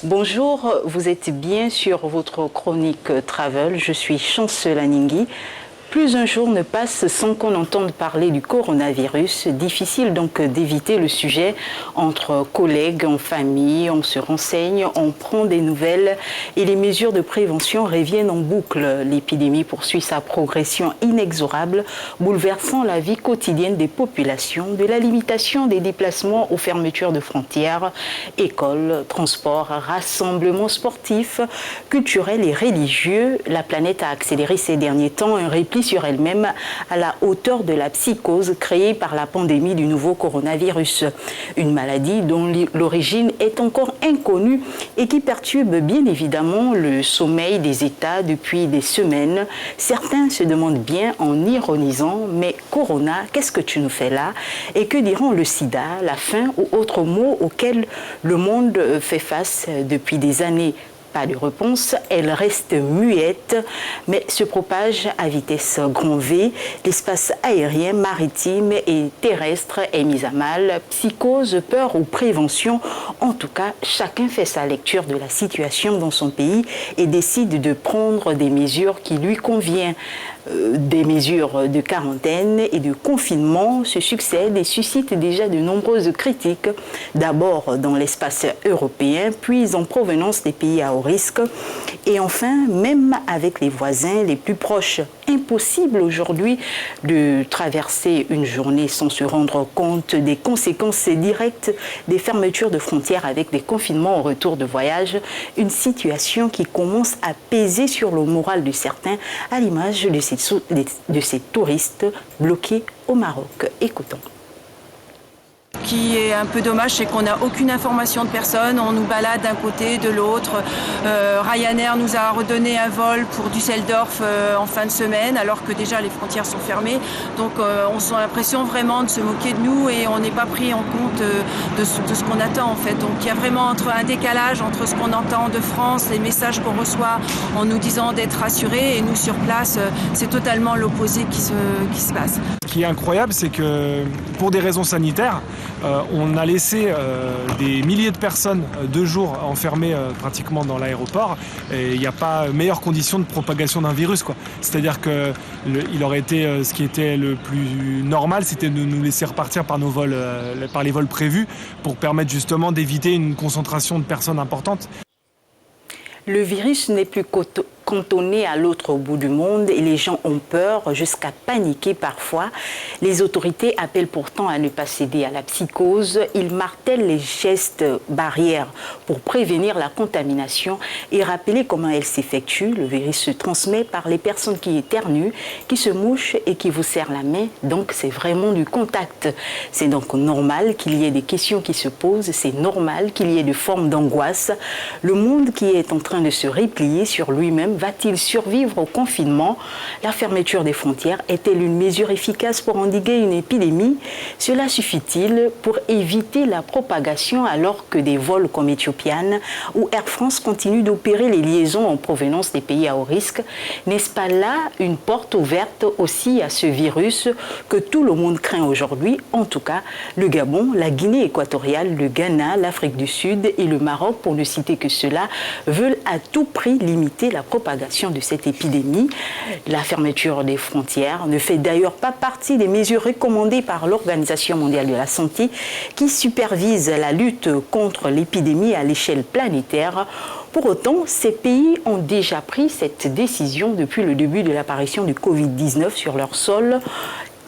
Bonjour, vous êtes bien sur votre chronique Travel. Je suis Chancela Ningui. Plus un jour ne passe sans qu'on entende parler du coronavirus. Difficile donc d'éviter le sujet entre collègues, en famille, on se renseigne, on prend des nouvelles et les mesures de prévention reviennent en boucle. L'épidémie poursuit sa progression inexorable, bouleversant la vie quotidienne des populations, de la limitation des déplacements aux fermetures de frontières, écoles, transports, rassemblements sportifs, culturels et religieux. La planète a accéléré ces derniers temps un repli sur elle-même à la hauteur de la psychose créée par la pandémie du nouveau coronavirus. Une maladie dont l'origine est encore inconnue et qui perturbe bien évidemment le sommeil des États depuis des semaines. Certains se demandent bien en ironisant, mais Corona, qu'est-ce que tu nous fais là? Et que diront le sida, la faim ou autres mots auxquels le monde fait face depuis des années? Pas de réponse, elle reste muette, mais se propage à vitesse grand V. L'espace aérien, maritime et terrestre est mis à mal. Psychose, peur ou prévention, en tout cas, chacun fait sa lecture de la situation dans son pays et décide de prendre des mesures qui lui conviennent. Des mesures de quarantaine et de confinement se succèdent et suscitent déjà de nombreuses critiques, d'abord dans l'espace européen, puis en provenance des pays à haut risque, et enfin, même avec les voisins les plus proches. Impossible aujourd'hui de traverser une journée sans se rendre compte des conséquences directes des fermetures de frontières avec des confinements au retour de voyage, une situation qui commence à peser sur le moral de certains, à l'image de ces touristes bloqués au Maroc. Écoutons. Ce qui est un peu dommage, c'est qu'on n'a aucune information de personne, on nous balade d'un côté, de l'autre. Ryanair nous a redonné un vol pour Düsseldorf en fin de semaine, alors que déjà les frontières sont fermées. Donc on a l'impression vraiment de se moquer de nous et on n'est pas pris en compte de ce qu'on attend en fait. Donc il y a vraiment un décalage entre ce qu'on entend de France, les messages qu'on reçoit en nous disant d'être rassurés, et nous sur place, c'est totalement l'opposé qui se passe. Ce qui est incroyable, c'est que pour des raisons sanitaires, on a laissé des milliers de personnes 2 jours enfermées pratiquement dans l'aéroport, et il n'y a pas meilleures conditions de propagation d'un virus, quoi. C'est-à-dire que il aurait été ce qui était le plus normal, c'était de nous laisser repartir par les vols prévus pour permettre justement d'éviter une concentration de personnes importantes. Le virus n'est plus cantonné à l'autre bout du monde et les gens ont peur jusqu'à paniquer parfois. Les autorités appellent pourtant à ne pas céder à la psychose. Ils martèlent les gestes barrières pour prévenir la contamination et rappeler comment elle s'effectue. Le virus se transmet par les personnes qui éternuent, qui se mouchent et qui vous serrent la main. Donc c'est vraiment du contact. C'est donc normal qu'il y ait des questions qui se posent. C'est normal qu'il y ait des formes d'angoisse. Le monde qui est en train de se replier sur lui-même, va-t-il survivre au confinement? La fermeture des frontières est-elle une mesure efficace pour endiguer une épidémie? Cela suffit-il pour éviter la propagation alors que des vols comme Ethiopian ou Air France continuent d'opérer les liaisons en provenance des pays à haut risque? N'est-ce pas là une porte ouverte aussi à ce virus que tout le monde craint aujourd'hui? En tout cas, le Gabon, la Guinée équatoriale, le Ghana, l'Afrique du Sud et le Maroc, pour ne citer que cela, veulent à tout prix limiter la propagation de cette épidémie. La fermeture des frontières ne fait d'ailleurs pas partie des mesures recommandées par l'Organisation mondiale de la santé qui supervise la lutte contre l'épidémie à l'échelle planétaire. Pour autant, ces pays ont déjà pris cette décision depuis le début de l'apparition du Covid-19 sur leur sol.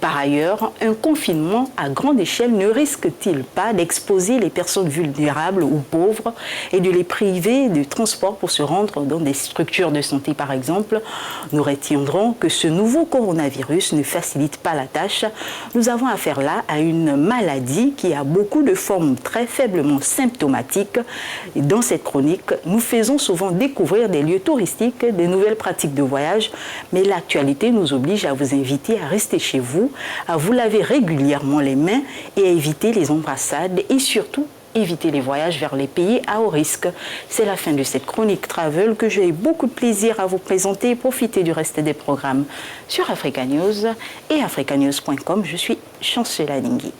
Par ailleurs, un confinement à grande échelle ne risque-t-il pas d'exposer les personnes vulnérables ou pauvres et de les priver de transport pour se rendre dans des structures de santé, par exemple? Nous retiendrons que ce nouveau coronavirus ne facilite pas la tâche. Nous avons affaire là à une maladie qui a beaucoup de formes très faiblement symptomatiques. Et dans cette chronique, nous faisons souvent découvrir des lieux touristiques, des nouvelles pratiques de voyage, mais l'actualité nous oblige à vous inviter à rester chez vous, à vous laver régulièrement les mains et à éviter les embrassades et surtout éviter les voyages vers les pays à haut risque. C'est la fin de cette chronique Travel que j'ai eu beaucoup de plaisir à vous présenter et profiter du reste des programmes sur Africa News et africanews.com. Je suis Chancela Ningui.